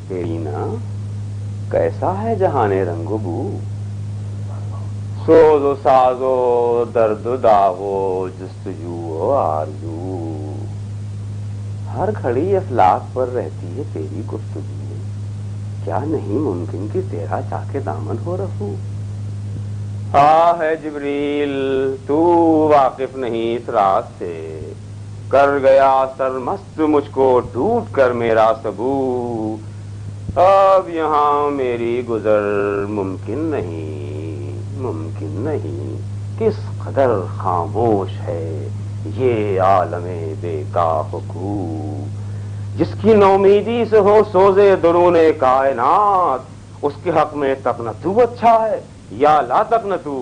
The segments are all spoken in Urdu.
تیری نا کیسا ہے جہان رنگ و بو، سوز و ساز و درد و داغ و جستجو و آرزو، ہر گھڑی افلاک پر رہتی ہے تیری گفتگو، کیا نہیں ممکن کہ تیرا چاک دامن ہو رفو؟ ہے جبریل تو واقف نہیں اس راز سے، کر گیا سرمست مجھ کو ٹوٹ کر میرا سبو، اب یہاں میری گزر ممکن نہیں، کس قدر خاموش ہے یہ عالم بے کاف کو، جس کی نومیدی سے ہو سوزے درون کائنات، اس کے حق میں تک نہ تو اچھا ہے یا لا تک نہ تو،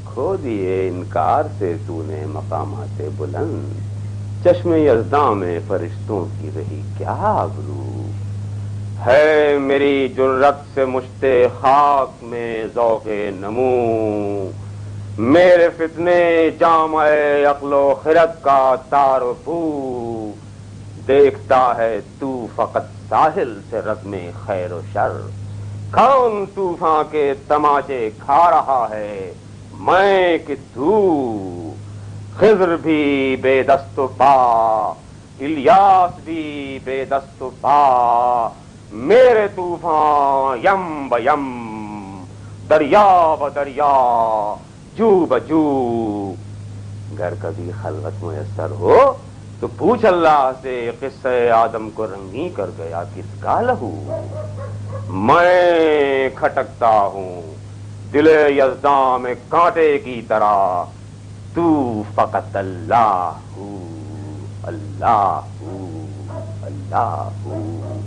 کھو دیے انکار سے تو نے مقامات بلند، چشم یزداں میں فرشتوں کی رہی کیا آبرو، ہے میری جرت سے مشتے خاک میں ذوق نمو، میرے فتنے جامع عقل و خرد کا تار و پو، دیکھتا ہے تو فقط ساحل سے رزم خیر و شر، کون طوفان کے تماچے کھا رہا ہے میں کہ تو، خضر بھی بے دست و پا، الیاس بھی بے دست و پا، میرے طوفان یم بیم، دریا بدریا، جو بجو، گر کبھی خلوت میسر ہو تو پوچھ اللہ سے قصہ آدم کو رنگیں کر گیا کس کا لہو، میں کھٹکتا ہوں دل یزداں میں کانٹے کی طرح، تو فقط اللہ ہو، اللہ ہو، اللہ ہو۔